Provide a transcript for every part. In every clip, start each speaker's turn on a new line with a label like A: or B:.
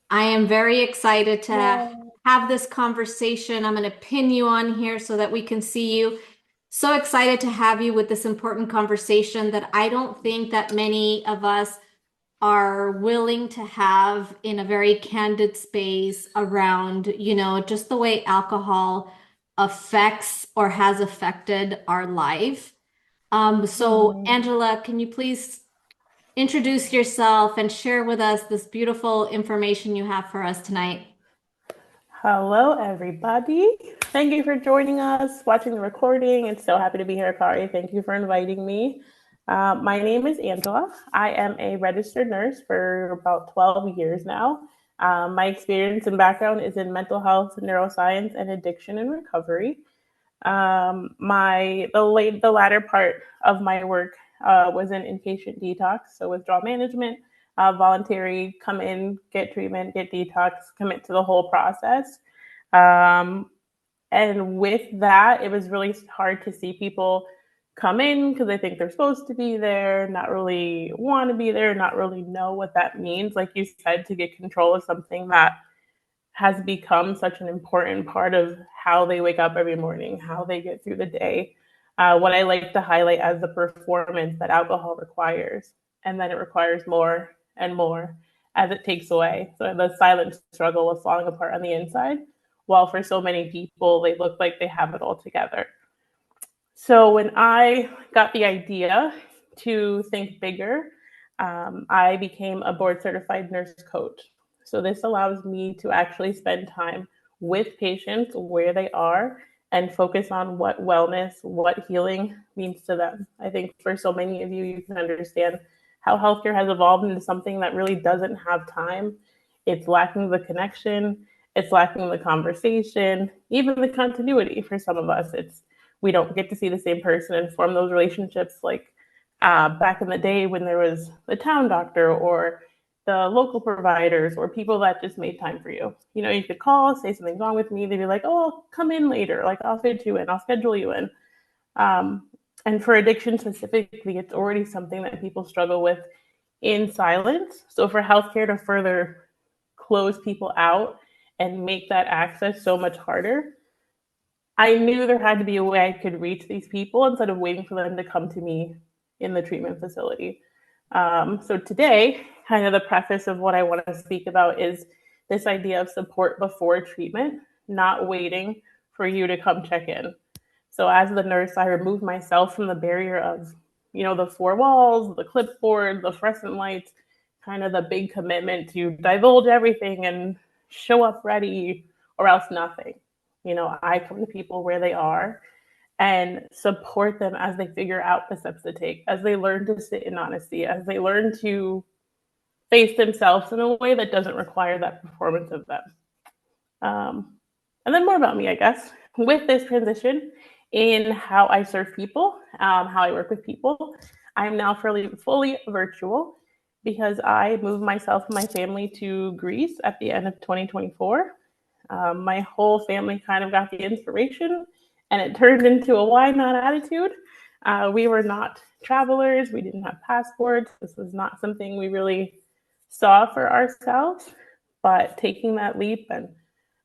A: I am very excited to
B: Yay.
A: have this conversation. I'm going to pin you on here so that we can see you. So excited to have you with this important conversation that I don't think that many of us are willing to have in a very candid space around, just the way alcohol affects or has affected our life. So
B: Mhm.
A: Angela, can you please introduce yourself and share with us this beautiful information you have for us tonight?
B: Hello, everybody. Thank you for joining us, watching the recording. It's so happy to be here, Kari. Thank you for inviting me. My name is Angela. I am a registered nurse for about 12 years now. My experience and background is in mental health, neuroscience, and addiction and recovery. The latter part of my work was in inpatient detox, so withdrawal management, voluntary, come in, get treatment, get detox, commit to the whole process. Um, and with that, it was really hard to see people come in because they think they're supposed to be there, not really want to be there, not really know what that means. Like you said, to get control of something that has become such an important part of how they wake up every morning, how they get through the day. What I like to highlight as the performance that alcohol requires, and then it requires more and more as it takes away. So the silent struggle of falling apart on the inside, while for so many people they look like they have it all together. So when I got the idea to think bigger, I became a board certified nurse coach. So this allows me to actually spend time with patients where they are and focus on what wellness, what healing means to them. I think for so many of you, you can understand how healthcare has evolved into something that really doesn't have time. It's lacking the connection, it's lacking the conversation, even the continuity for some of us. It's we don't get to see the same person and form those relationships like back in the day when there was the town doctor or the local providers or people that just made time for you. You know, you could call, say something's wrong with me. They'd be like, oh, come in later. Like, I'll fit you in, I'll schedule you in. Um, and for addiction specifically, it's already something that people struggle with in silence. So for healthcare to further close people out and make that access so much harder, I knew there had to be a way I could reach these people instead of waiting for them to come to me in the treatment facility. So today, kind of the preface of what I want to speak about is this idea of support before treatment, not waiting for you to come check in. So as the nurse, I removed myself from the barrier of, the four walls, the clipboard, the fluorescent lights, kind of the big commitment to divulge everything and show up ready or else nothing. I come to people where they are and support them as they figure out the steps to take, as they learn to sit in honesty, as they learn to face themselves in a way that doesn't require that performance of them. Um, and then more about me, I guess, with this transition in how I serve people, how I work with people. I'm now fully virtual because I moved myself and my family to Greece at the end of 2024. My whole family kind of got the inspiration and it turned into a why not attitude. We were not travelers, we didn't have passports. This was not something we really saw for ourselves, but taking that leap and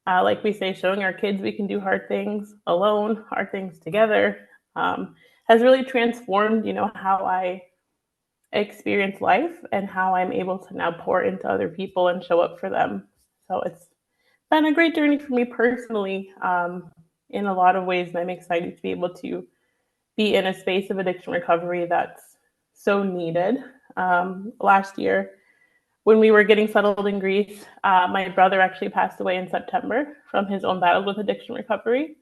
B: like we say, showing our kids we can do hard things alone, hard things together, has really transformed, how I experience life and how I'm able to now pour into other people and show up for them. So it's been a great journey for me personally in a lot of ways. And I'm excited to be able to be in a space of addiction recovery that's so needed. Last year, when we were getting settled in Greece, my brother actually passed away in September from his own battles with addiction recovery.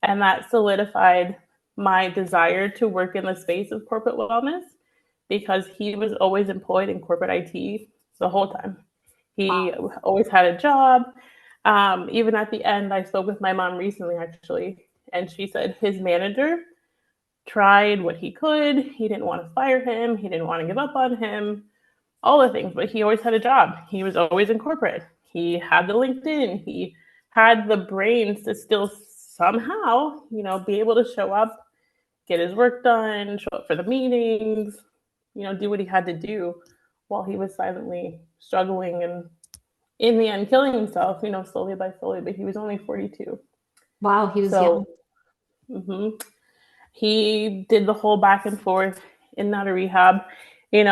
B: And that solidified my desire to work in the space of corporate wellness because he was always employed in corporate IT the whole time. He
A: Wow.
B: always had a job. Even at the end, I spoke with my mom recently, actually, and she said his manager tried what he could. He didn't want to fire him, he didn't want to give up on him, all the things, but he always had a job. He was always in corporate. He had the LinkedIn. He had the brains to still somehow, be able to show up, get his work done, show up for the meetings, do what he had to do while he was silently struggling and in the end killing himself, slowly by slowly, but he was only 42.
A: Wow, he was young.
B: So mhm, he did the whole back and forth in and out of rehab, and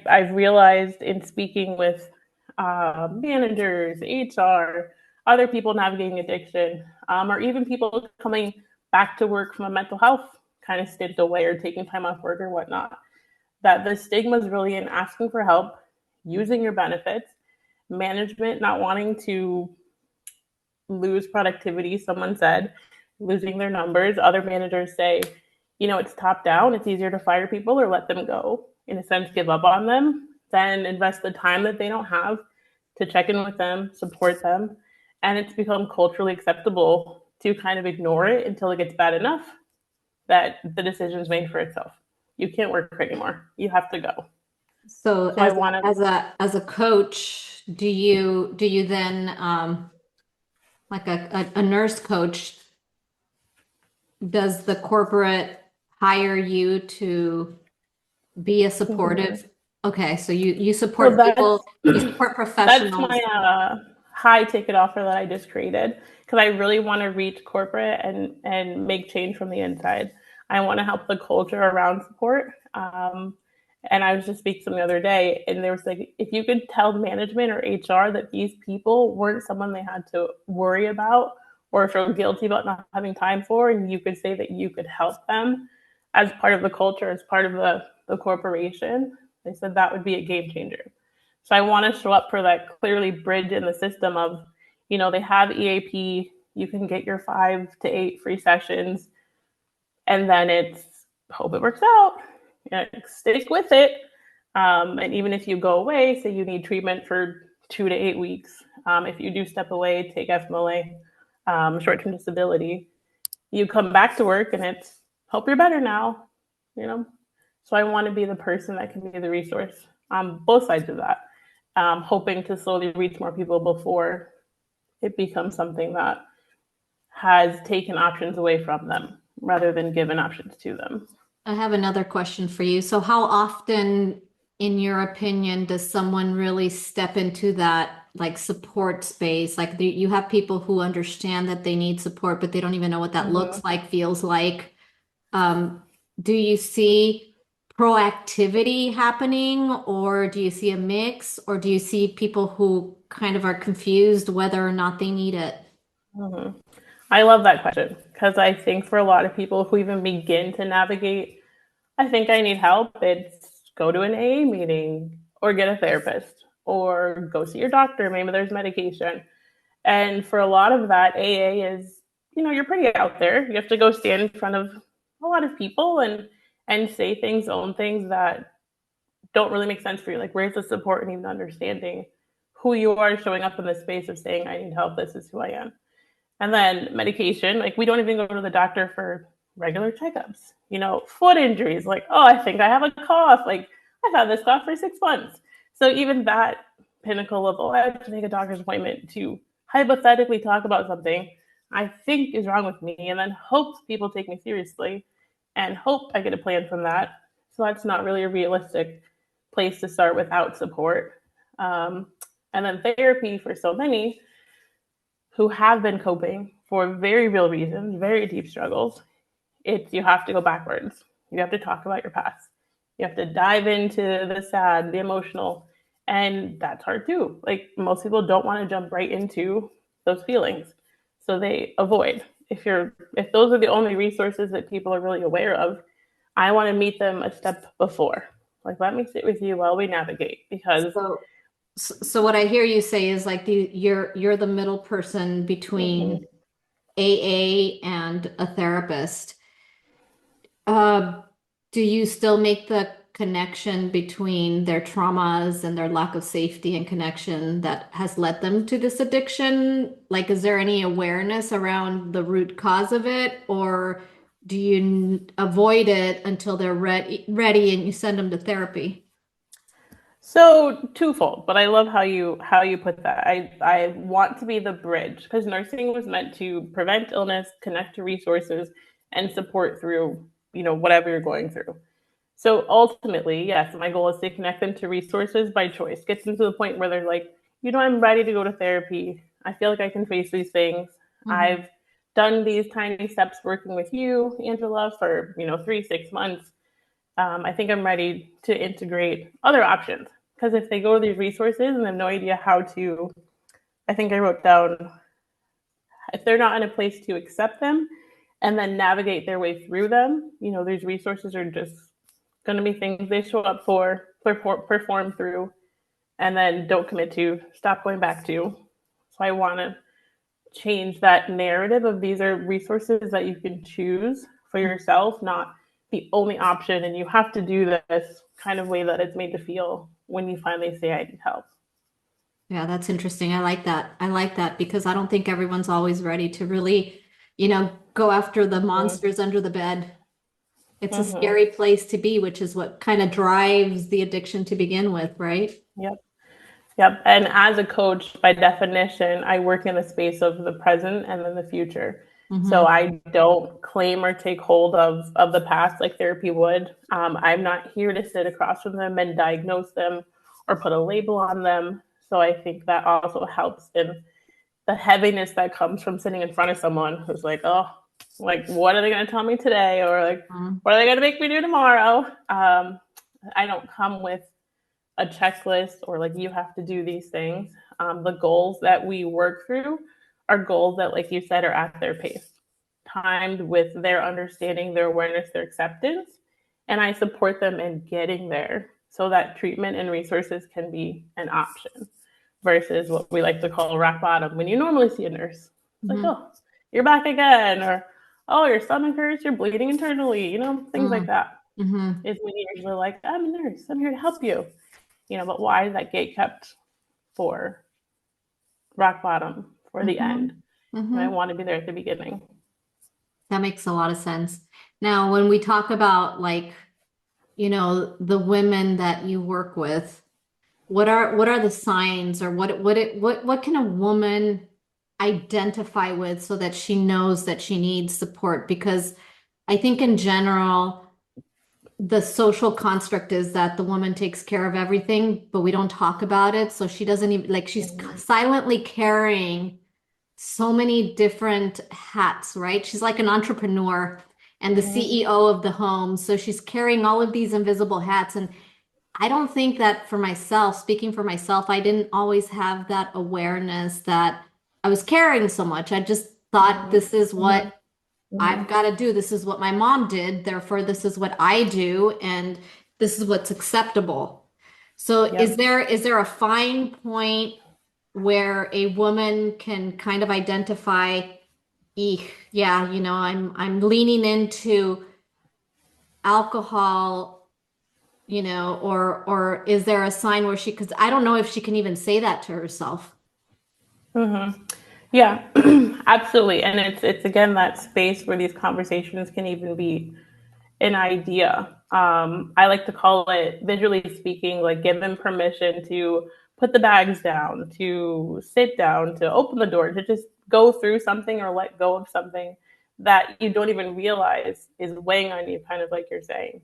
B: I've realized in speaking with managers, HR, other people navigating addiction, or even people coming back to work from a mental health kind of stint away or taking time off work or whatnot, that the stigma is really in asking for help, using your benefits, management not wanting to lose productivity, someone said, losing their numbers. Other managers say, it's top down. It's easier to fire people or let them go, in a sense, give up on them, than invest the time that they don't have to check in with them, support them. And it's become culturally acceptable to kind of ignore it until it gets bad enough that the decision is made for itself. You can't work anymore. You have to go.
A: So
B: So I want to.
A: as a coach, do you then like a nurse coach, does the corporate hire you to be a
B: Mhm.
A: supportive? Okay, so you
B: So
A: support
B: that's
A: people, you support
B: That's my
A: professionals.
B: high ticket offer that I just created because I really want to reach corporate and make change from the inside. I want to help the culture around support. And I was just speaking to them the other day, and there was like, if you could tell management or HR that these people weren't someone they had to worry about or feel guilty about not having time for, and you could say that you could help them as part of the culture, as part of the corporation, they said that would be a game changer. So I want to show up for that clearly bridge in the system of, they have EAP, you can get your 5 to 8 free sessions, and then it's hope it works out, stick with it. And even if you go away, say you need treatment for 2 to 8 weeks, if you do step away, take FMLA, short term disability, you come back to work and it's hope you're better now, you know? So I want to be the person that can be the resource on both sides of that, hoping to slowly reach more people before it becomes something that has taken options away from them rather than given options to them.
A: I have another question for you. So how often, in your opinion, does someone really step into that like support space? Like you have people who understand that they need support, but they don't even know what that looks
B: Mm-hmm.
A: like, feels like. Um, do you see proactivity happening, or do you see a mix, or do you see people who kind of are confused whether or not they need it?
B: Mm-hmm. I love that question because I think for a lot of people who even begin to navigate, I think I need help, it's go to an AA meeting or get a therapist or go see your doctor. Maybe there's medication. And for a lot of that, AA is, you're pretty out there. You have to go stand in front of a lot of people and say things, own things that don't really make sense for you. Like, where's the support and even understanding who you are, showing up in the space of saying, I need help, this is who I am. And then medication, like we don't even go to the doctor for regular checkups. Foot injuries, like, oh, I think I have a cough. Like, I've had this cough for 6 months. So even that pinnacle of, oh, I have to make a doctor's appointment to hypothetically talk about something I think is wrong with me, and then hope people take me seriously and hope I get a plan from that. So that's not really a realistic place to start without support. Um, and then therapy for so many who have been coping for very real reasons, very deep struggles, it's you have to go backwards. You have to talk about your past. You have to dive into the sad, the emotional, and that's hard too. Like most people don't want to jump right into those feelings. So they avoid. If those are the only resources that people are really aware of, I want to meet them a step before. Like let me sit with you while we navigate because
A: So so what I hear you say is like you're the middle person
B: mhm,
A: between AA and a therapist. Uh, do you still make the connection between their traumas and their lack of safety and connection that has led them to this addiction? Like, is there any awareness around the root cause of it, or do you avoid it until they're ready and you send them to therapy?
B: so twofold, but I love how you put that. I want to be the bridge because nursing was meant to prevent illness, connect to resources, and support through whatever you're going through. So ultimately, yes, my goal is to connect them to resources by choice. Get them to the point where they're like, I'm ready to go to therapy. I feel like I can face these things.
A: Mhm.
B: I've done these tiny steps working with you, Angela, for 3 6 months. I think I'm ready to integrate other options, because if they go to these resources and they have no idea how to, I think I wrote down, if they're not in a place to accept them and then navigate their way through them, these resources are just going to be things they show up for, perform through, and then don't commit to, stop going back to. So I want to change that narrative of these are resources that you can choose for yourself, not the only option, and you have to do this kind of way that it's made to feel when you finally say I need help.
A: Yeah, that's interesting. I like that. I like that because I don't think everyone's always ready to really, go after the
B: Mm-hmm.
A: monsters under the bed. It's a
B: Mm-hmm.
A: scary place to be, which is what kind of drives the addiction to begin with, right?
B: Yep. Yep. And as a coach, by definition, I work in the space of the present and then the future. So
A: Mm-hmm.
B: I don't claim or take hold of the past like therapy would. I'm not here to sit across from them and diagnose them or put a label on them. So I think that also helps in the heaviness that comes from sitting in front of someone who's like, oh, like, what are they going to tell me today? Or like, what are they going to make me do tomorrow? I don't come with a checklist or like you have to do these things. The goals that we work through are goals that, like you said, are at their pace, timed with their understanding, their awareness, their acceptance. And I support them in getting there so that treatment and resources can be an option versus what we like to call rock bottom when you normally see a nurse. It's like,
A: Mm-hmm.
B: oh, you're back again, or oh, your stomach hurts, you're bleeding internally, things like that.
A: Mm-hmm.
B: Is when you're usually like, I'm a nurse, I'm here to help you. But why is that gate kept for rock bottom, for the
A: Mm-hmm.
B: end? And I
A: Mm-hmm.
B: want to be there at the beginning.
A: That makes a lot of sense. Now, when we talk about like, the women that you work with, what are the signs or what can a woman identify with so that she knows that she needs support? Because I think in general, the social construct is that the woman takes care of everything, but we don't talk about it. So she doesn't even like she's
B: Mm-hmm.
A: silently carrying so many different hats, right? She's like an entrepreneur and the
B: Mm-hmm.
A: CEO of the home. So she's carrying all of these invisible hats. And I don't think that for myself, speaking for myself, I didn't always have that awareness that I was carrying so much. I just thought
B: Mm-hmm.
A: this is what
B: Mm-hmm.
A: I've got to do. This is what my mom did. Therefore, this is what I do, and this is what's acceptable. So is
B: Yep.
A: there a fine point where a woman can kind of identify, yeah, I'm leaning into alcohol, or is there a sign where because I don't know if she can even say that to herself.
B: Mm-hmm. Yeah, absolutely. And it's again that space where these conversations can even be an idea. I like to call it, visually speaking, like give them permission to put the bags down, to sit down, to open the door, to just go through something or let go of something that you don't even realize is weighing on you, kind of like you're saying.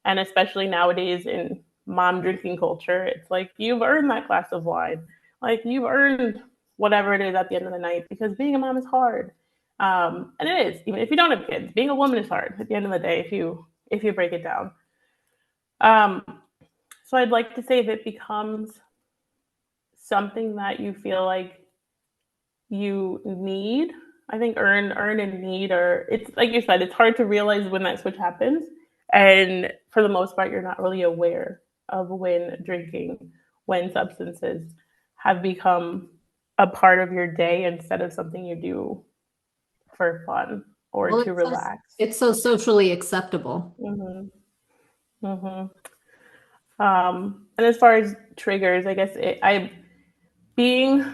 B: And especially nowadays in mom drinking culture, it's like you've earned that glass of wine. Like you've earned whatever it is at the end of the night, because being a mom is hard. And it is, even if you don't have kids, being a woman is hard at the end of the day if you break it down. Um, so I'd like to say if it becomes something that you feel like you need, I think earn and need, or it's like you said, it's hard to realize when that switch happens. And for the most part, you're not really aware of when drinking, when substances have become a part of your day instead of something you do for fun or
A: Well,
B: to relax.
A: it's so socially acceptable.
B: Mm-hmm. Mm-hmm. And as far as triggers, I guess being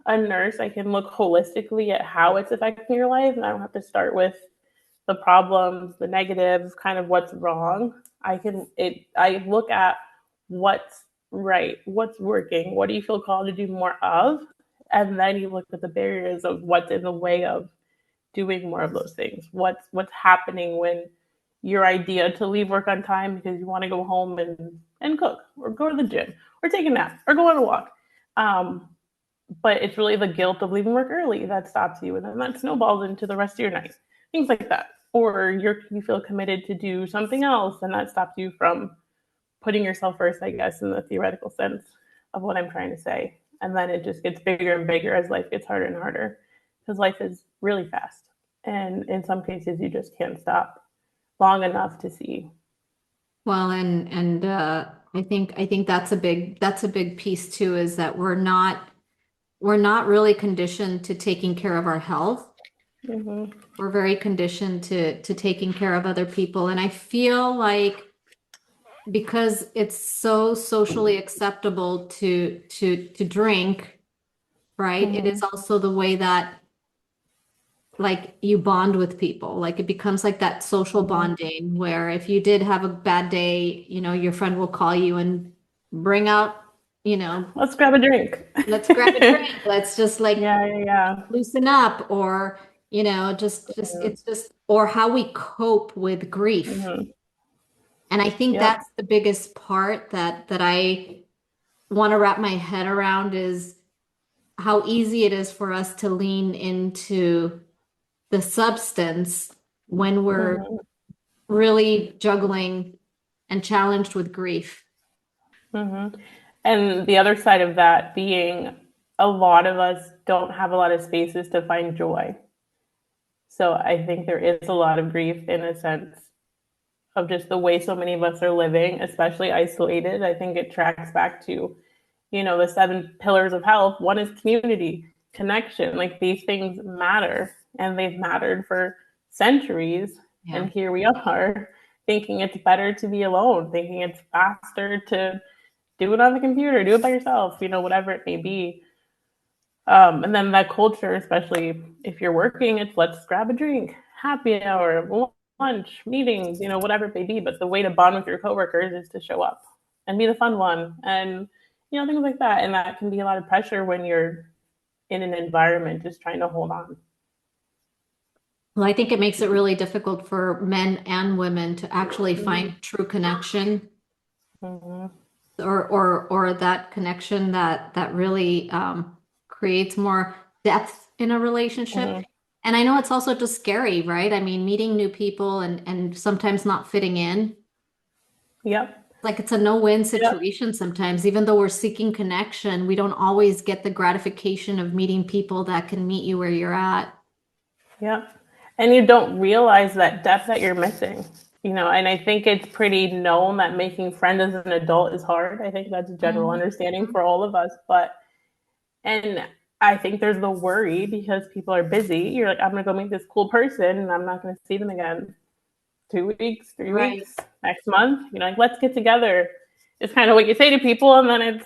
B: a nurse, I can look holistically at how it's affecting your life, and I don't have to start with the problems, the negatives, kind of what's wrong. I look at what's right, what's working, what do you feel called to do more of, and then you look at the barriers of what's in the way of doing more of those things. What's happening when your idea to leave work on time because you want to go home and cook or go to the gym or take a nap or go on a walk. but it's really the guilt of leaving work early that stops you, and then that snowballs into the rest of your night, things like that. Or you feel committed to do something else, and that stops you from putting yourself first, I guess, in the theoretical sense of what I'm trying to say. And then it just gets bigger and bigger as life gets harder and harder, because life is really fast, and in some cases you just can't stop long enough to see.
A: Well, and I think that's a big piece too, is that we're not really conditioned to taking care of our health.
B: Mm-hmm.
A: We're very conditioned to taking care of other people. And I feel like because it's so socially acceptable to drink, right? It
B: Mm-hmm.
A: is also the way that like you bond with people. Like it becomes like that social
B: Mm-hmm.
A: bonding where if you did have a bad day, your friend will call you and bring out, you know,
B: Let's grab a drink.
A: let's grab a drink. Let's just like
B: Yeah, yeah,
A: loosen up, or just
B: yeah.
A: it's just or how we cope with grief.
B: Mm-hmm.
A: And I think
B: Yep.
A: that's the biggest part that I want to wrap my head around, is how easy it is for us to lean into the substance when we're
B: Mm-hmm.
A: really juggling and challenged with grief.
B: Mm-hmm. And the other side of that being, a lot of us don't have a lot of spaces to find joy. So I think there is a lot of grief in a sense of just the way so many of us are living, especially isolated. I think it tracks back to, the seven pillars of health. One is community, connection. Like these things matter, and they've mattered for centuries.
A: Yeah.
B: And here we are thinking it's better to be alone, thinking it's faster to do it on the computer, do it by yourself, whatever it may be. And then that culture, especially if you're working, it's let's grab a drink, happy hour, lunch, meetings, whatever it may be. But the way to bond with your coworkers is to show up and be the fun one, and things like that. And that can be a lot of pressure when you're in an environment just trying to hold on.
A: Well, I think it makes it really difficult for men and women to actually
B: Mm-hmm.
A: find true connection,
B: Mm-hmm.
A: or that connection that really creates more depth in a relationship.
B: Mm-hmm.
A: And I know it's also just scary, right? I mean, meeting new people and sometimes not fitting in.
B: Yep.
A: Like it's a no-win
B: Yep.
A: situation sometimes. Even though we're seeking connection, we don't always get the gratification of meeting people that can meet you where you're at.
B: Yep. And you don't realize that depth that you're missing. And I think it's pretty known that making friends as an adult is hard. I think that's a general
A: Mhm.
B: understanding for all of us. And I think there's the worry because people are busy. You're like, I'm going to go meet this cool person and I'm not going to see them again 2 weeks, three
A: Right.
B: weeks, next month. Like, let's get together. It's kind of what you say to people. And then it's,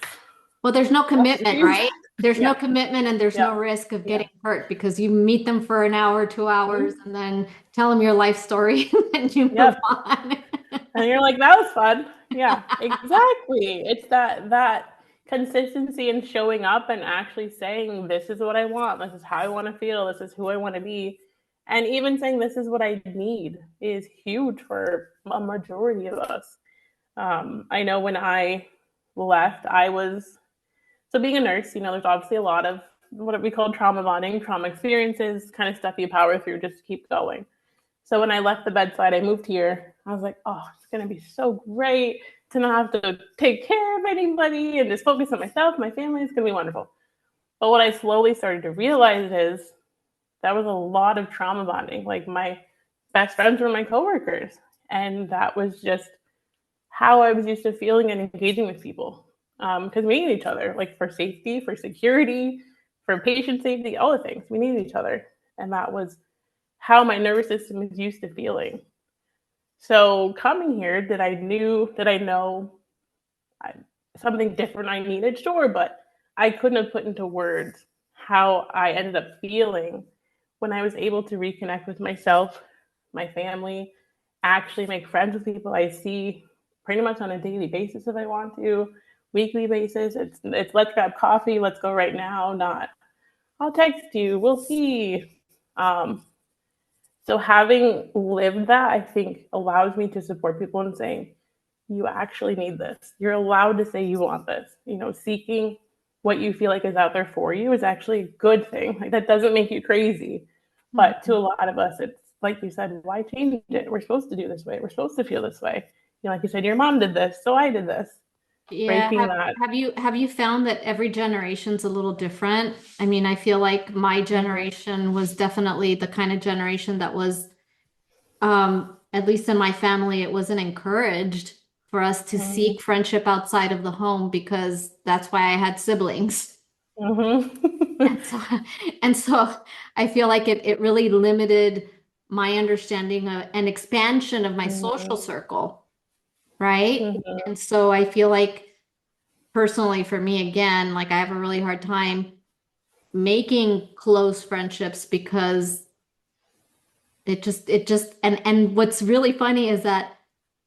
A: Well, there's no
B: oh,
A: commitment,
B: geez.
A: right? There's no
B: Yeah.
A: commitment and there's
B: Yeah.
A: no risk of
B: Yeah.
A: getting hurt because you meet them for an hour, 2 hours,
B: Mm-hmm.
A: and then tell them your life story and then you move
B: Yep.
A: on.
B: And you're like, that was fun. Yeah, exactly. It's that consistency in showing up and actually saying, this is what I want, this is how I want to feel, this is who I want to be. And even saying this is what I need is huge for a majority of us. I know when I left, I was so being a nurse, there's obviously a lot of what we call trauma bonding, trauma experiences, kind of stuff you power through just to keep going. So when I left the bedside, I moved here. I was like, oh, it's going to be so great to not have to take care of anybody and just focus on myself, my family. It's going to be wonderful. But what I slowly started to realize is that was a lot of trauma bonding. Like my best friends were my coworkers. And that was just how I was used to feeling and engaging with people. Because we need each other, like for safety, for security, for patient safety, all the things. We need each other. And that was how my nervous system is used to feeling. So coming here, did I know I, something different I needed? Sure, but I couldn't have put into words how I ended up feeling when I was able to reconnect with myself, my family, actually make friends with people I see pretty much on a daily basis if I want to, weekly basis. It's let's grab coffee, let's go right now, not I'll text you, we'll see. Um, so having lived that, I think allows me to support people in saying, you actually need this. You're allowed to say you want this. Seeking what you feel like is out there for you is actually a good thing. Like that doesn't make you crazy. But to
A: Mhm.
B: a lot of us, it's like you said, why change it? We're supposed to do this way. We're supposed to feel this way. You know, like you said, your mom did this, so I did this.
A: Yeah,
B: Breaking that.
A: have you found that every generation's a little different? I mean, I feel like my
B: Mm-hmm.
A: generation was definitely the kind of generation that was, at least in my family, it wasn't encouraged for us to seek friendship outside of the home because that's why I had siblings.
B: Mm-hmm.
A: And so, and so I feel like it really limited my understanding of an expansion of my social circle, right?
B: Mm-hmm.
A: And so I feel like personally for me again, like I have a really hard time making close friendships because it just and what's really funny is that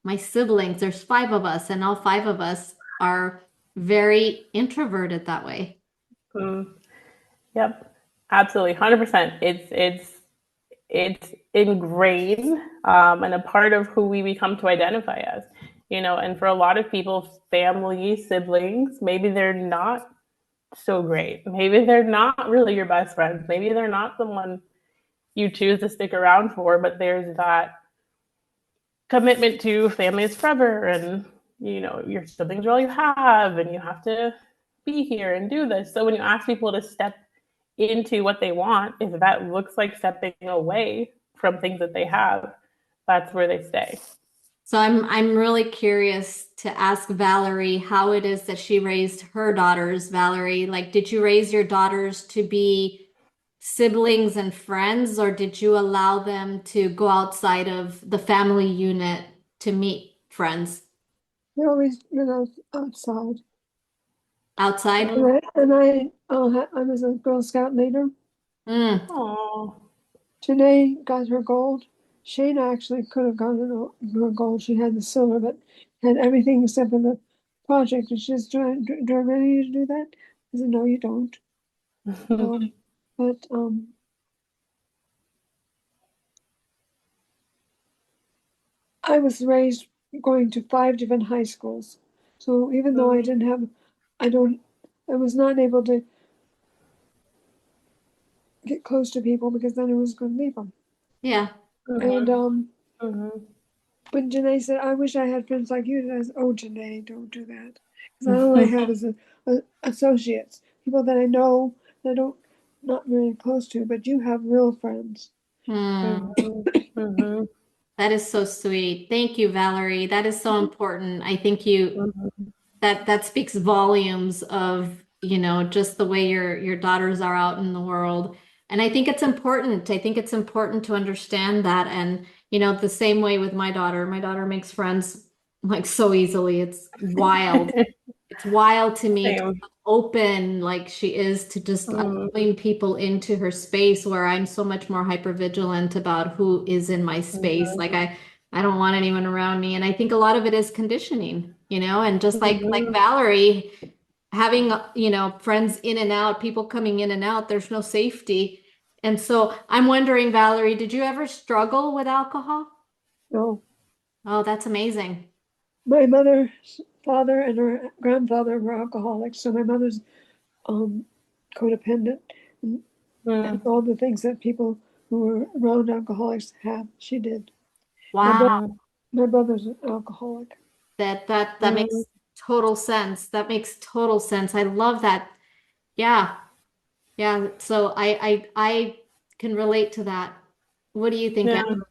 A: my siblings, there's five of us, and all five of us are very introverted that way.
B: Mm-hmm. Yep, absolutely, 100%. It's ingrained and a part of who we become to identify as. You know, and for a lot of people, family, siblings, maybe they're not so great. Maybe they're not really your best friends. Maybe they're not the one you choose to stick around for. But there's that commitment to family is forever, and you know your siblings are all you have, and you have to be here and do this. So when you ask people to step into what they want, if that looks like stepping away from things that they have, that's where they stay.
A: So I'm really curious to ask Valerie how it is that she raised her daughters. Valerie, like, did you raise your daughters to be siblings and friends, or did you allow them to go outside of the family unit to meet friends
C: They always been outside.
A: outside?
B: Mm.
C: I was a Girl Scout leader.
A: Mm,
B: Oh.
C: Janae got her gold. Shayna actually could have gotten her gold. She had the silver, but had everything except for the project. And she says, do I really need to do that? I said, no, you don't. But I was raised going to 5 different high schools. So even though I don't, I was not able to get close to people because then I was going to leave them.
A: yeah.
C: And
B: Mhm. Mhm.
C: when Janae said, I wish I had friends like you, I said, oh, Janae, don't do that. Because all I have is associates, people that I know that I don't, not really close to, but you have real friends.
A: Hmm.
B: Mhm. Mhm.
A: That is so sweet. Thank you, Valerie. That is so important. I think you
B: Mhm.
A: that speaks volumes of, just the way your daughters are out in the world. And I think it's important. I think it's important to understand that. And, the same way with my daughter. My daughter makes friends like so easily. It's wild. It's wild to me to
B: Same.
A: open like she is to just
B: Mhm.
A: allowing people into her space where I'm so much more hyper vigilant about who is in my space. Like
B: Mhm.
A: I don't want anyone around me. And I think a lot of it is conditioning, and just like
B: Mhm.
A: Valerie having, friends in and out, people coming in and out, there's no safety. And so I'm wondering, Valerie, did you ever struggle with alcohol?
C: No,
A: Oh, that's amazing.
C: my mother's father and her grandfather were alcoholics, so my mother's um, codependent, and
B: Mhm.
C: all the things that people who were around alcoholics have, she did. My brother,
A: Wow.
B: Mhm.
C: my brother's an alcoholic.
A: That
B: Mhm.
A: makes total sense. That makes total sense. I love that. Yeah. Yeah. So I can relate to that. What do you think,
B: Yeah.
A: Em?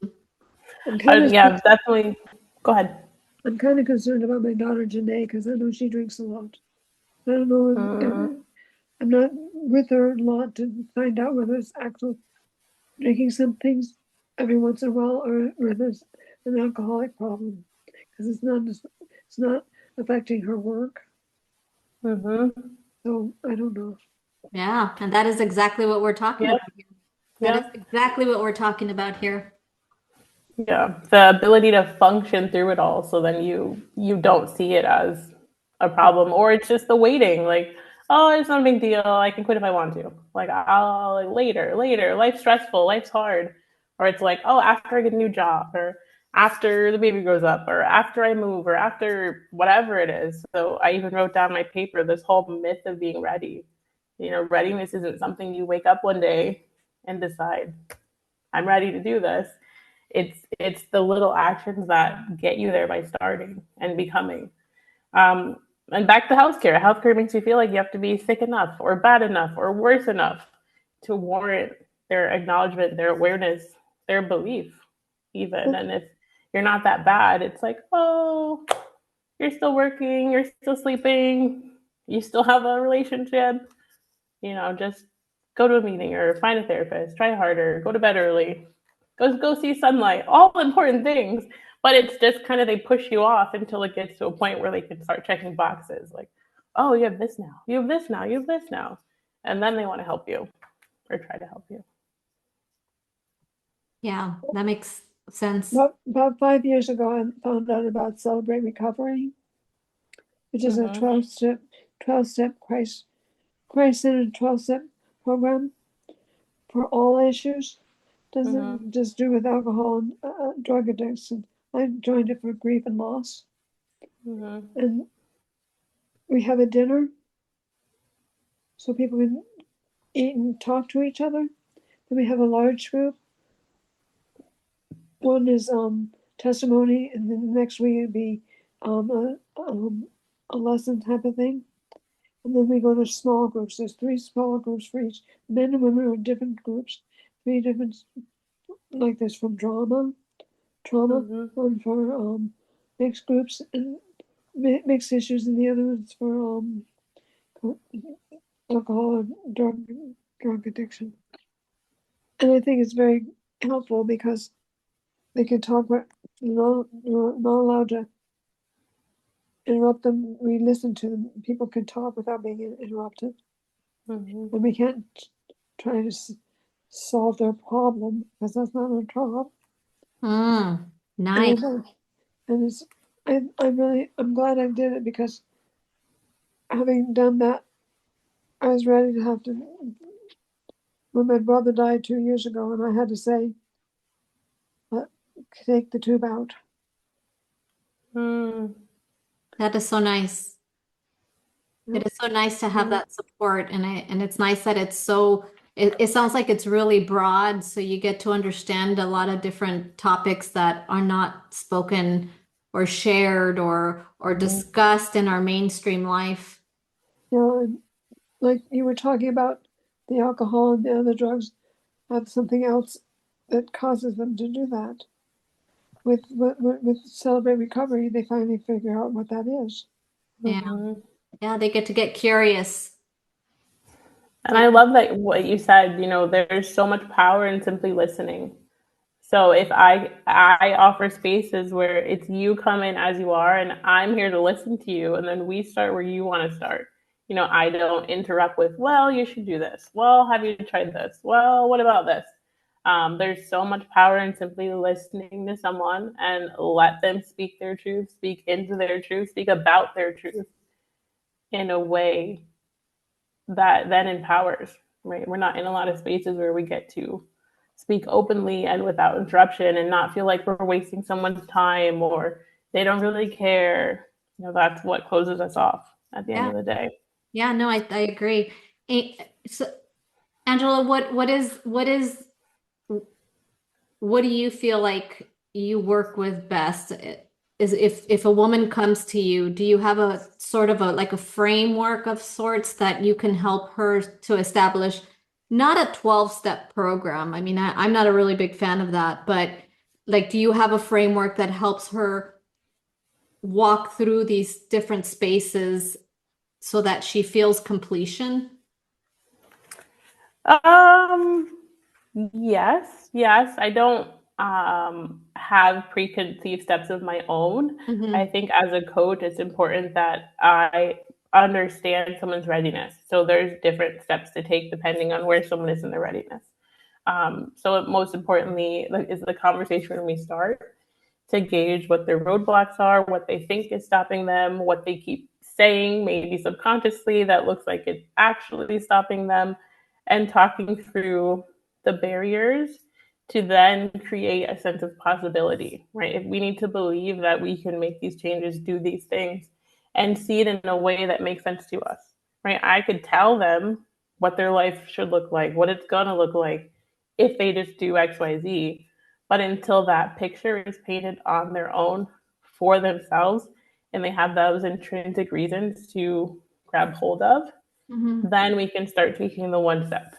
C: I'm kind of
B: Yeah, definitely. Go ahead.
C: I'm kind of concerned about my daughter Janae because I know she drinks a lot. I don't know if
B: Mhm.
C: I'm not with her a lot to find out whether it's actual drinking some things every once in a while or there's an alcoholic problem because it's not affecting her work.
B: Mhm.
C: So I don't know.
A: Yeah, and that is exactly what we're talking
B: Yep.
A: about here. That is
B: Yep.
A: exactly what we're talking about here.
B: Yeah, the ability to function through it all, so then you don't see it as a problem, or it's just the waiting. Like, oh, it's not a big deal. I can quit if I want to. Like, I'll like, later. Life's stressful. Life's hard. Or it's like, oh, after I get a new job, or after the baby grows up or after I move or after whatever it is. So I even wrote down my paper this whole myth of being ready. Readiness isn't something you wake up one day and decide, I'm ready to do this. It's the little actions that get you there by starting and becoming. Um, and back to healthcare. Healthcare makes you feel like you have to be sick enough or bad enough or worse enough to warrant their acknowledgement, their awareness, their belief, even. And if you're not that bad, it's like, oh, you're still working, you're still sleeping, you still have a relationship. Just go to a meeting or find a therapist, try harder, go to bed early, go see sunlight, all important things. But it's just kind of they push you off until it gets to a point where they can start checking boxes like, oh, you have this now, you have this now, you have this now. And then they want to help you or try to help you.
A: Yeah, that makes sense.
C: About 5 years ago, I found out about Celebrate Recovery, which is a 12-step Christ-centered 12-step program for all issues. Doesn't just do with alcohol and drug addiction. I joined it for grief and loss. And we have a dinner so people can eat and talk to each other. Then we have a large group. One is testimony, and then the next week it'd be a lesson type of thing. And then we go to small groups. There's 3 smaller groups for each. Men and women are different groups. 3 different, like this, from trauma, one for mixed groups and mixed issues, and the other one's for alcohol and drug addiction. And I think it's very helpful because they can talk, but you're not allowed to interrupt them. We listen to them. People can talk without being interrupted. And we can't try to solve their problem because that's not our job.
A: Nice.
C: And I'm glad I did it, because having done that, I was ready to have to, when my brother died 2 years ago, and I had to say, take the tube out.
A: That is so nice. It is so nice to have that support, and it's nice that it sounds like it's really broad, so you get to understand a lot of different topics that are not spoken or shared or discussed in our mainstream life.
C: And like you were talking about, the alcohol and the other drugs have something else that causes them to do that. With Celebrate Recovery, they finally figure out what that is.
A: Yeah. Yeah, they get curious.
B: And I love that what you said, there's so much power in simply listening. So if I offer spaces where it's you come in as you are and I'm here to listen to you, and then we start where you want to start. I don't interrupt with, well, you should do this. Well, have you tried this? Well, what about this? There's so much power in simply listening to someone and let them speak their truth, speak into their truth, speak about their truth in a way that then empowers, right? We're not in a lot of spaces where we get to speak openly and without interruption and not feel like we're wasting someone's time or they don't really care. That's what closes us off at the end of the day.
A: Yeah, no, I agree. So, Angela, what do you feel like you work with best? Is if a woman comes to you, do you have a sort of like a framework of sorts that you can help her to establish? Not a 12-step program. I mean, I'm not a really big fan of that, but like, do you have a framework that helps her walk through these different spaces so that she feels completion?
B: Yes. I don't have preconceived steps of my own. I think as a coach, it's important that I understand someone's readiness. So there's different steps to take depending on where someone is in their readiness. So most importantly is the conversation when we start to gauge what their roadblocks are, what they think is stopping them, what they keep saying, maybe subconsciously that looks like it's actually stopping them, and talking through the barriers to then create a sense of possibility, right? If we need to believe that we can make these changes, do these things, and see it in a way that makes sense to us, right? I could tell them what their life should look like, what it's gonna look like if they just do X, Y, Z. But until that picture is painted on their own for themselves and they have those intrinsic reasons to grab hold of,
A: Mm-hmm.
B: then we can start taking the one step.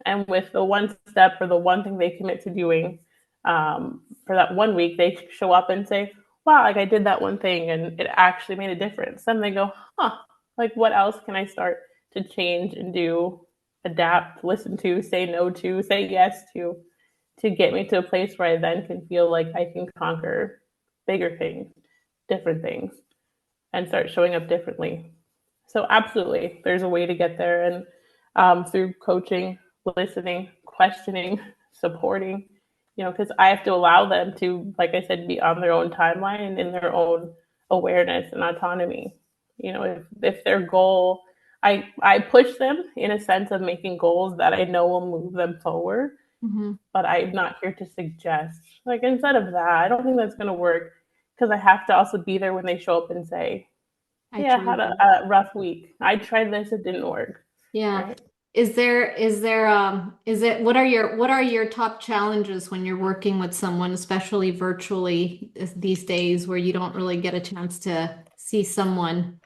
B: And with the one step or the one thing they commit to doing for that 1 week, they show up and say, wow, like I did that one thing and it actually made a difference. Then they go, huh, like what else can I start to change and do, adapt, listen to, say no to, say yes to get me to a place where I then can feel like I can conquer bigger things, different things, and start showing up differently. So absolutely, there's a way to get there, and through coaching, listening, questioning, supporting, because I have to allow them to, like I said, be on their own timeline and in their own awareness and autonomy. If their goal, I push them in a sense of making goals that I know will move them forward,
A: Mm-hmm.
B: but I'm not here to suggest, like, instead of that, I don't think that's going to work because I have to also be there when they show up and say,
A: I
B: yeah, I
A: truly
B: had
A: agree.
B: a rough week. I tried this, it didn't work.
A: Yeah.
B: Right.
A: What are your top challenges when you're working with someone, especially virtually these days where you don't really get a chance to see someone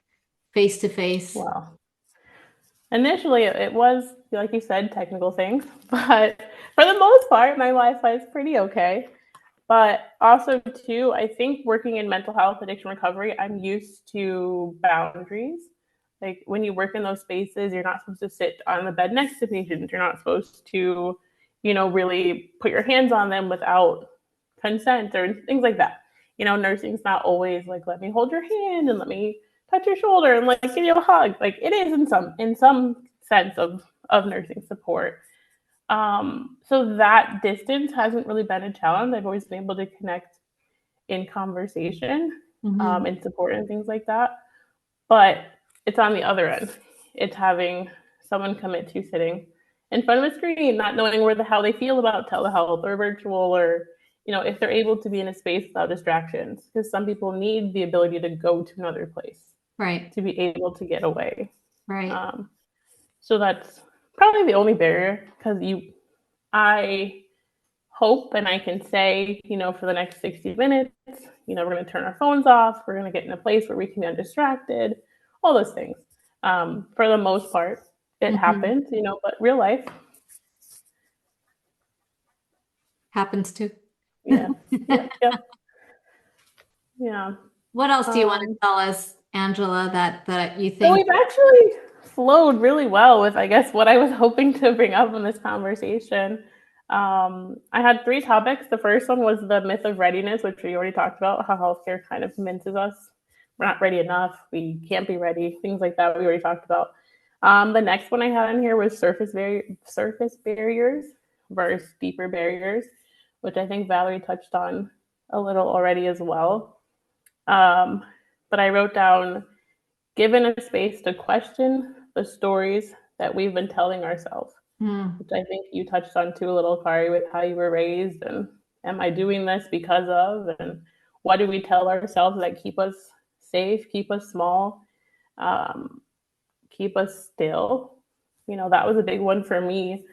A: face to face?
B: Well, initially it was, like you said, technical things, but for the most part, my Wi-Fi is pretty okay. But also, too, I think working in mental health addiction recovery, I'm used to boundaries. Like when you work in those spaces, you're not supposed to sit on the bed next to patients. You're not supposed to, really put your hands on them without consent or things like that. Nursing's not always like, let me hold your hand and let me touch your shoulder and like give you a hug. Like it is in some sense of nursing support. So that distance hasn't really been a challenge. I've always been able to connect in conversation,
A: Mm-hmm.
B: and support and things like that. But it's on the other end. It's having someone commit to sitting in front of a screen, not knowing where the hell they feel about telehealth or virtual, or if they're able to be in a space without distractions. Because some people need the ability to go to another place
A: Right,
B: to be able to get away.
A: right.
B: Um, so that's probably the only barrier because I hope and I can say, for the next 60 minutes, we're going to turn our phones off. We're going to get in a place where we can be undistracted, all those things. For the most part, it
A: Mm-hmm.
B: happens, but real life,
A: Happens to.
B: yeah, yeah, yeah, yeah.
A: What else do you want to
B: Um,
A: tell us, Angela, that you
B: so
A: think?
B: we've actually flowed really well with, I guess, what I was hoping to bring up in this conversation. I had three topics. The first one was the myth of readiness, which we already talked about, how healthcare kind of convinces us we're not ready enough, we can't be ready, things like that. We already talked about. The next one I had in here was surface barriers versus deeper barriers, which I think Valerie touched on a little already as well. Um, but I wrote down given a space to question the stories that we've been telling ourselves,
A: Hmm.
B: which I think you touched on too a little, Kari, with how you were raised and am I doing this because of, and what do we tell ourselves that keep us safe, keep us small, um, keep us still. That was a big one for me.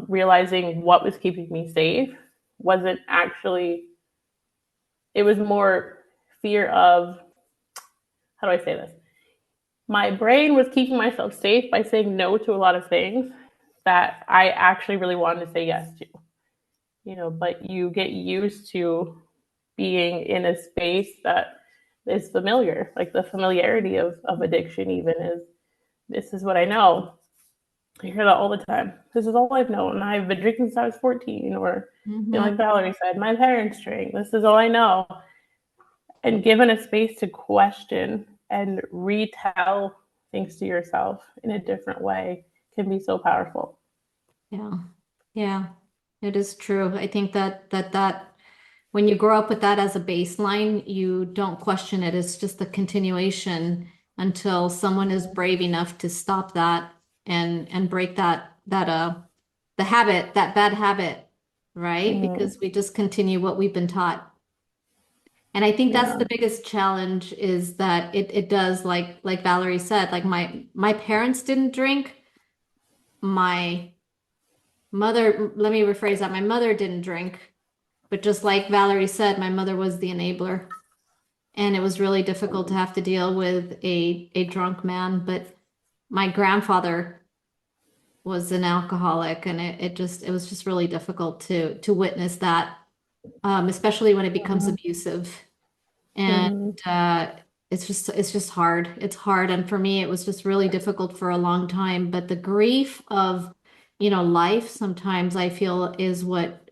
B: Realizing what was keeping me safe wasn't actually, it was more fear of, how do I say this? My brain was keeping myself safe by saying no to a lot of things that I actually really wanted to say yes to. But you get used to being in a space that is familiar, like the familiarity of addiction, even is this is what I know. I hear that all the time. This is all I've known. I've been drinking since I was 14, or,
A: Mm-hmm.
B: like Valerie said, my parents drink. This is all I know. And given a space to question and retell things to yourself in a different way can be so powerful.
A: Yeah, yeah, it is true. I think that when you grow up with that as a baseline, you don't question it. It's just a continuation until someone is brave enough to stop that and break that the habit, that bad habit. right?
B: Mhm.
A: Because we just continue what we've been taught. And I think that's
B: Yeah.
A: the biggest challenge is that it does like Valerie said, like my parents didn't drink. My mother, let me rephrase that. My mother didn't drink, but just like Valerie said, my mother was the enabler. And it was really difficult to have to deal with a drunk man. But my grandfather was an alcoholic, and it was just really difficult to witness that, especially when it becomes
B: Mhm.
A: abusive. And
B: Mhm.
A: uh, it's just hard. It's hard, and for me, it was just really difficult for a long time. But the grief of, life sometimes I feel is what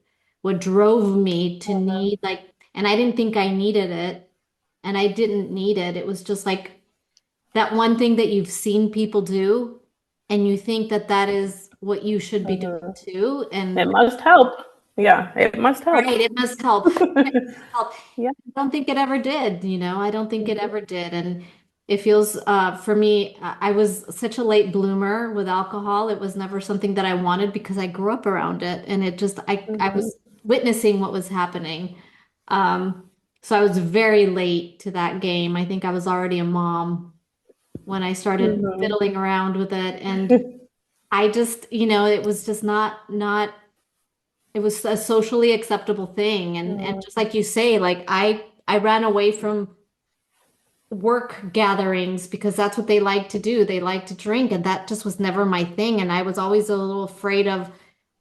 A: drove me to need like, and I didn't think I needed it, and I didn't need it. It was just like that one thing that you've seen people do, and you think that that is what you should be doing
B: Mhm.
A: too.
B: It
A: And
B: must help. Yeah, it must help.
A: right, it must help. It must help.
B: Yeah.
A: I don't think it ever did, I don't think it
B: Mhm.
A: ever did. And it feels, for me, I was such a late bloomer with alcohol. It was never something that I wanted because I grew up around it. And it just, I
B: Mhm.
A: was witnessing what was happening. So I was very late to that game. I think I was already a mom when I started
B: Mhm.
A: fiddling around with it. And I just, it was just not it was a socially acceptable thing. And
B: Mhm.
A: just like you say, like I ran away from work gatherings because that's what they like to do. They like to drink, and that just was never my thing. And I was always a little afraid of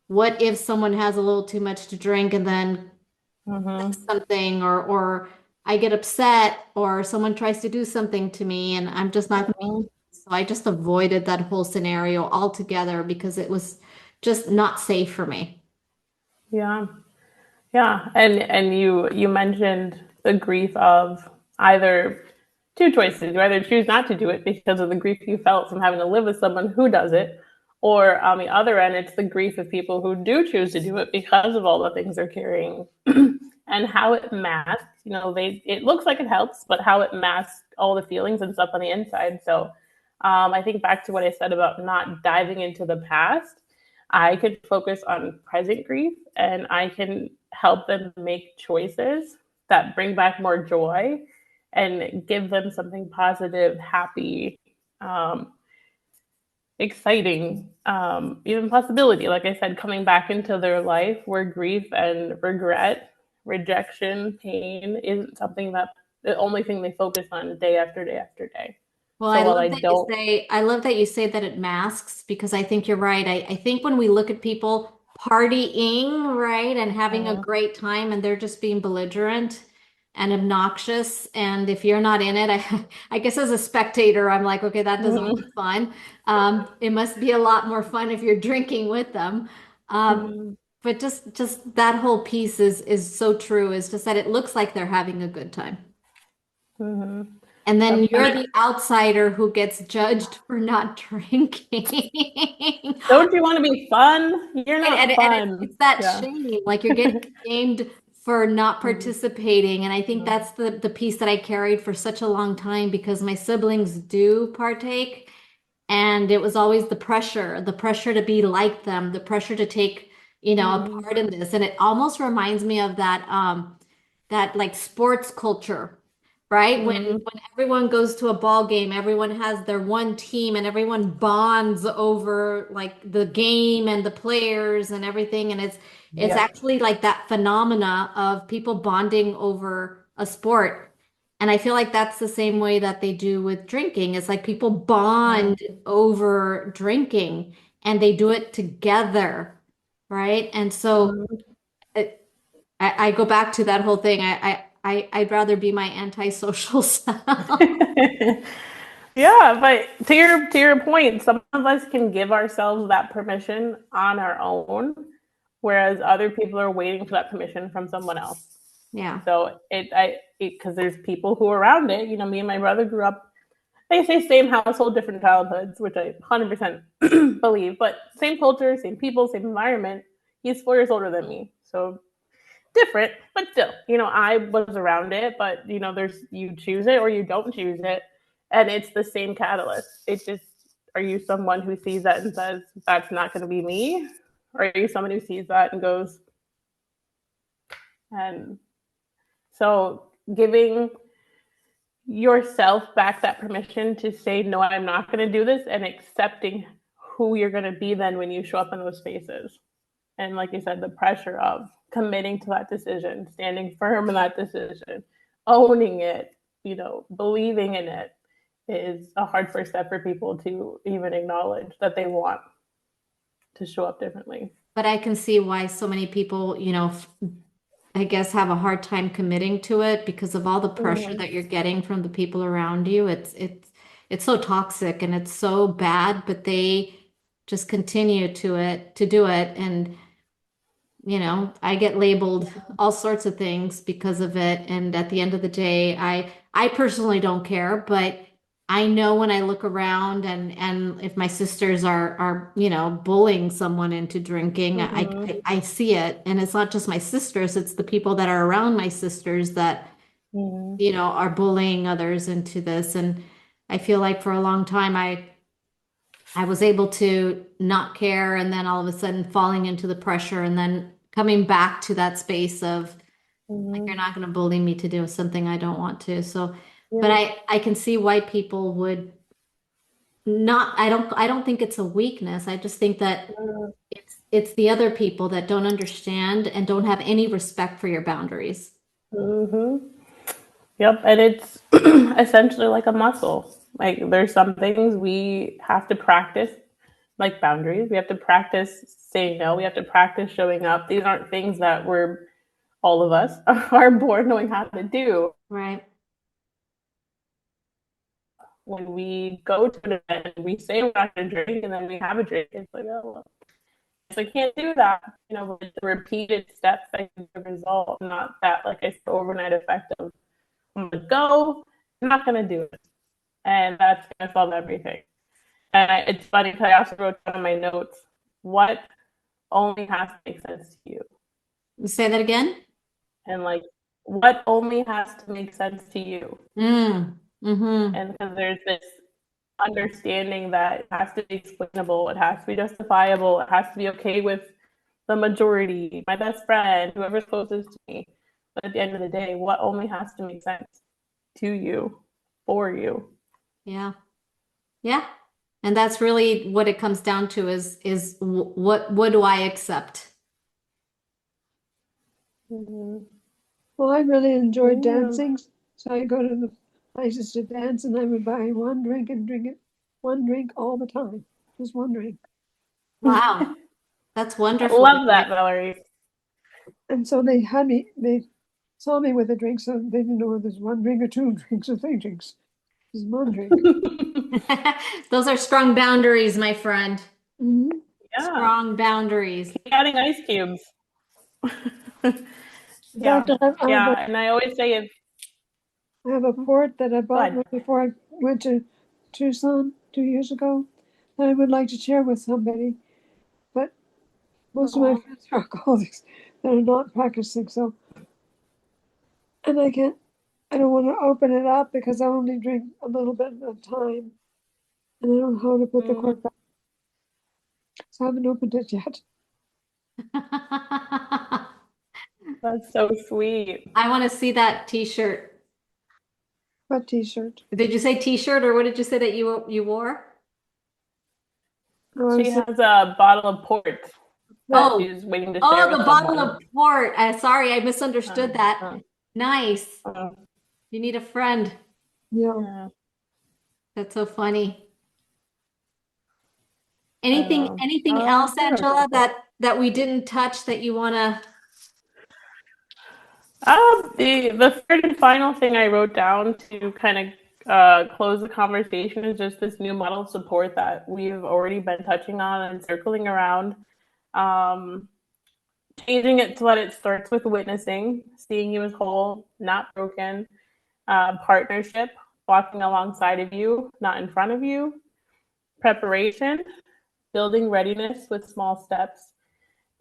A: what if someone has a little too much to drink and then
B: Mhm.
A: something, or I get upset or someone tries to do something to me and I'm just not gonna be.
B: Mhm.
A: So I just avoided that whole scenario altogether because it was just not safe for me.
B: Yeah. Yeah, and you mentioned the grief of either two choices. You either choose not to do it because of the grief you felt from having to live with someone who does it, or on the other end, it's the grief of people who do choose to do it because of all the things they're carrying and how it masks. It looks like it helps, but how it masks all the feelings and stuff on the inside. So, I think back to what I said about not diving into the past. I could focus on present grief and I can help them make choices that bring back more joy and give them something positive, happy, um, exciting, even possibility. Like I said, coming back into their life where grief and regret, rejection, pain isn't something that the only thing they focus on day after day after day.
A: Well,
B: So while I don't,
A: I love that you say that it masks because I think you're right. I think when we look at people partying, right, and having a
B: Mhm,
A: great time and they're just being belligerent and obnoxious, and if you're not in it, I guess as a spectator, I'm like, okay, that doesn't
B: mhm,
A: look fun. It must be a lot more fun if you're drinking with them. Um,
B: mhm,
A: but just that whole piece is so true. Is just that it looks like they're having a good time.
B: mhm.
A: And then
B: Yep. And
A: you're the outsider who gets judged for not drinking.
B: don't you want to be fun? You're
A: And,
B: not
A: it's
B: fun.
A: that
B: Yeah.
A: shame, like you're getting shamed for not
B: Mhm,
A: participating. And I think
B: mhm,
A: that's the piece that I carried for such a long time because my siblings do partake. And it was always the pressure to be like them, the pressure to take, a
B: mhm,
A: part in this. And it almost reminds me of that like sports culture, right?
B: mhm.
A: When everyone goes to a ball game, everyone has their one team and everyone bonds over like the game and the players and everything. And it's
B: Yep.
A: actually like that phenomena of people bonding over a sport. And I feel like that's the same way that they do with drinking. It's like people bond over drinking and they do it together, right? And so
B: Mhm.
A: it, I go back to that whole thing. I'd rather be my antisocial self.
B: Yeah, but to your point, some of us can give ourselves that permission on our own, whereas other people are waiting for that permission from someone else.
A: Yeah.
B: So because there's people who are around it. Me and my brother grew up. They say same household, different childhoods, which I 100% believe, but same culture, same people, same environment. He's 4 years older than me, so different, but still, I was around it, but there's you choose it or you don't choose it, and it's the same catalyst. It's just, are you someone who sees that and says that's not going to be me, or are you someone who sees that and goes, And so giving yourself back that permission to say, no, I'm not going to do this, and accepting who you're going to be then when you show up in those spaces. And like you said, the pressure of committing to that decision, standing firm in that decision, owning it, believing in it is a hard first step for people to even acknowledge that they want to show up differently.
A: But I can see why so many people, I guess have a hard time committing to it because of all the pressure that you're getting from the people around you. It's so toxic and it's so bad, but they just continue to do it. And I get labeled all sorts of things because of it. And at the end of the day, I personally don't care, but I know when I look around and if my sisters are bullying someone into drinking, I see it. And it's not just my sisters, it's the people that are around my sisters that, are bullying others into this. And I feel like for a long time, I was able to not care and then all of a sudden falling into the pressure and then coming back to that space of like, you're not going to bully me to do something I don't want to. So, but I can see why people would not, I don't think it's a weakness. I just think that it's the other people that don't understand and don't have any respect for your boundaries.
B: Yep. And it's essentially like a muscle. Like there's some things we have to practice, like boundaries. We have to practice saying no. We have to practice showing up. These aren't things that all of us are born knowing how to do.
A: Right.
B: When we go to an event and we say we're not going to drink and then we have a drink, it's like, oh, well, I can't do that. But it's the repeated steps that give the result, not that, like I said, overnight effect of, I'm going to go, I'm not going to do it. And that's going to solve everything. And it's funny because I also wrote down in my notes, what only has to make sense to you?
A: Say that again?
B: And like, what only has to make sense to you?
A: Mm-hmm.
B: And because there's this understanding that it has to be explainable, it has to be justifiable, it has to be okay with the majority, my best friend, whoever's closest to me. But at the end of the day, what only has to make sense to you, for you?
A: Yeah. Yeah. And that's really what it comes down to is what do I accept?
C: Well, I really enjoyed dancing, so I go to the places to dance, and I would buy one drink and drink it, one drink all the time, just one drink.
A: Wow. That's
B: I
A: wonderful.
B: love that, Valerie.
C: And so they saw me with a drink, so they didn't know whether there's one drink or two drinks or three drinks. There's one drink.
A: Those are strong boundaries, my friend.
C: Yeah.
A: Strong boundaries.
B: Keep adding ice cubes.
C: Yeah.
B: And I always say if
C: I have a port that I bought before I went to Tucson 2 years ago that I would like to share with somebody. But most of my friends are alcoholics that are not practicing, so and I don't want to open it up because I only drink a little bit at a time. And I don't know how to put the cork back. So I haven't opened it yet.
B: that's so sweet.
A: I want to see that t-shirt.
C: What t-shirt?
A: Did you say t-shirt or what did you say that you wore?
C: Oh,
B: She has a bottle of port that she's waiting to share with
A: the bottle
B: someone.
A: of port. Sorry, I misunderstood that. Nice. You need a friend.
C: Yeah.
A: That's so funny. Anything else, Angela, that we didn't touch that you want to?
B: The third and final thing I wrote down to kind of close the conversation is just this new model of support that we've already been touching on and circling around. Changing it so that it starts with witnessing, seeing you as whole, not broken, partnership, walking alongside of you, not in front of you, preparation, building readiness with small steps,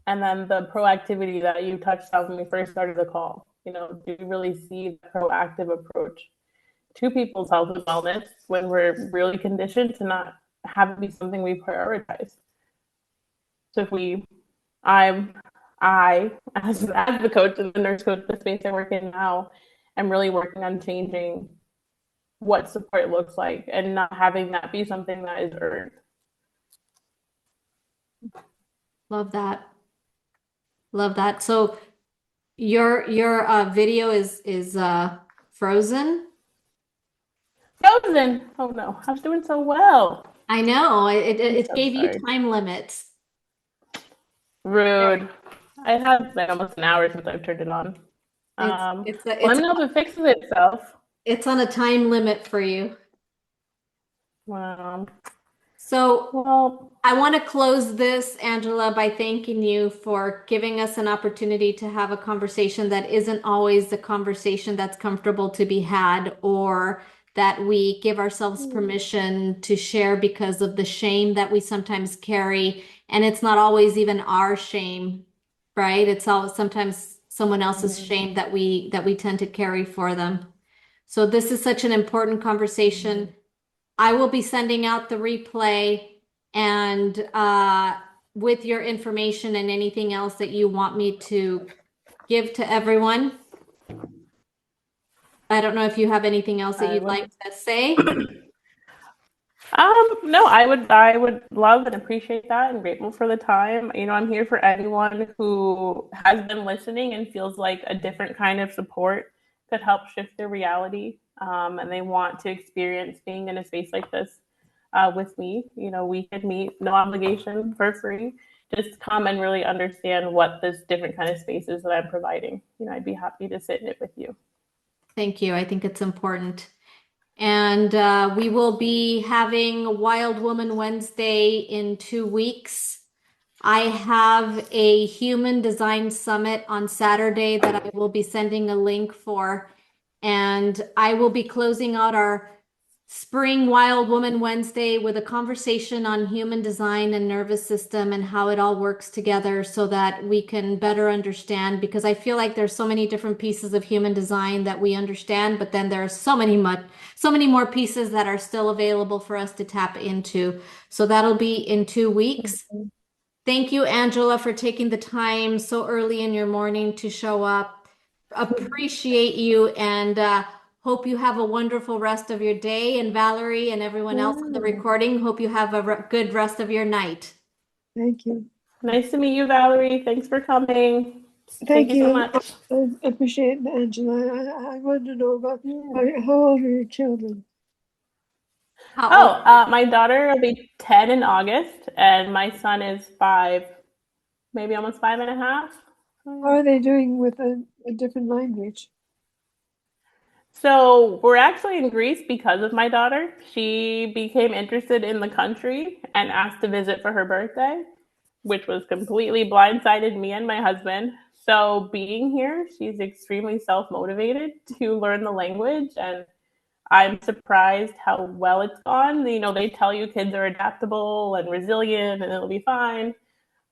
B: and then the proactivity that you touched on when we first started the call. Do you really see the proactive approach to people's health and wellness when we're really conditioned to not have it be something we prioritize? So I'm I, as the coach and the nurse coach, the space I work in now, am really working on changing what support looks like and not having that be something that is earned.
A: Love that. Love that. So your video is frozen.
B: Frozen. Oh no, I was doing so well.
A: I know
B: I'm
A: it
B: so
A: gave you
B: sorry.
A: time limits.
B: Rude. I have been almost an hour since I've turned it on.
A: It's
B: Um,
A: it's
B: well,
A: a,
B: let
A: it's
B: me know if it fixes itself.
A: it's on a time limit for you.
B: Wow.
A: So
B: Well,
A: I want to close this, Angela, by thanking you for giving us an opportunity to have a conversation that isn't always the conversation that's comfortable to be had, or that we give ourselves permission to share because of the shame that we sometimes carry. And it's not always even our shame, right? It's all sometimes someone else's shame that we tend to carry for them. So this is such an important conversation. I will be sending out the replay and with your information and anything else that you want me to give to everyone. I don't know if you have anything else that
B: I
A: you'd
B: would.
A: like to say.
B: No, I would love and appreciate that and grateful for the time. I'm here for anyone who has been listening and feels like a different kind of support could help shift their reality. And they want to experience being in a space like this with me. We could meet, no obligation, for free. Just come and really understand what this different kind of space is that I'm providing. I'd be happy to sit in it with you.
A: Thank you. I think it's important. And we will be having Wild Woman Wednesday in 2 weeks. I have a human design summit on Saturday that I will be sending a link for. And I will be closing out our Spring Wild Woman Wednesday with a conversation on human design and nervous system and how it all works together so that we can better understand. Because I feel like there's so many different pieces of human design that we understand, but then there's so many more pieces that are still available for us to tap into. So that'll be in 2 weeks. Thank you, Angela, for taking the time so early in your morning to show up. Appreciate you and hope you have a wonderful rest of your day. And Valerie and everyone else in the
C: Wow.
A: recording, hope you have a good rest of your night.
C: Thank you.
B: Nice to meet you, Valerie. Thanks for coming. Thank
C: Thank
B: you so
C: you.
B: much.
C: I appreciate it, Angela. I want to know about
B: Yeah.
C: how old are your children?
A: How old?
B: Oh, my daughter will be 10 in August, and my son is 5, maybe almost 5.5.
C: How are they doing with a different language?
B: So we're actually in Greece because of my daughter. She became interested in the country and asked to visit for her birthday, which was completely blindsided me and my husband. So being here, she's extremely self-motivated to learn the language, and I'm surprised how well it's gone. They tell you kids are adaptable and resilient and it'll be fine.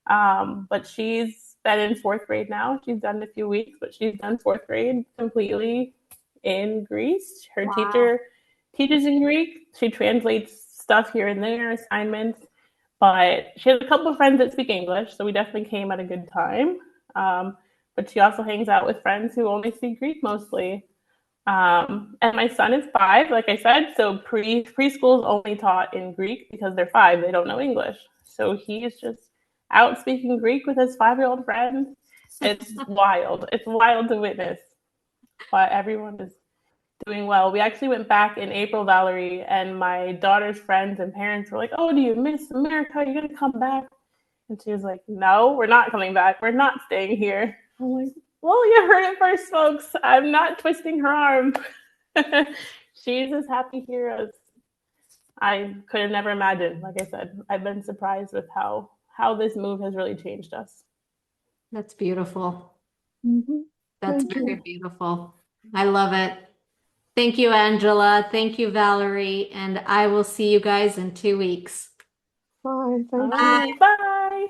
B: But she's been in fourth grade now. She's done a few weeks, but she's done fourth grade completely in Greece. Her
A: Wow.
B: teacher teaches in Greek. She translates stuff here and there, assignments. But she has a couple of friends that speak English, so we definitely came at a good time. But she also hangs out with friends who only speak Greek mostly. And my son is 5, like I said, so preschool is only taught in Greek because they're 5, they don't know English. So he is just out speaking Greek with his 5-year-old friends. It's wild. It's wild to witness. But everyone is doing well. We actually went back in April, Valerie, and my daughter's friends and parents were like, "Oh, do you miss America? Are you gonna come back?" And she was like, "No, we're not coming back. We're not staying here." I'm like, "Well, you heard it first, folks. I'm not twisting her arm." She's as happy here as I could have never imagined. Like I said, I've been surprised with how this move has really changed us.
A: That's beautiful.
C: Mm-hmm.
A: That's
C: Thank
A: very
C: you.
A: beautiful. I love it. Thank you, Angela. Thank you, Valerie. And I will see you guys in 2 weeks.
C: Bye.
B: All
C: Thank you.
A: Bye.
B: right, bye.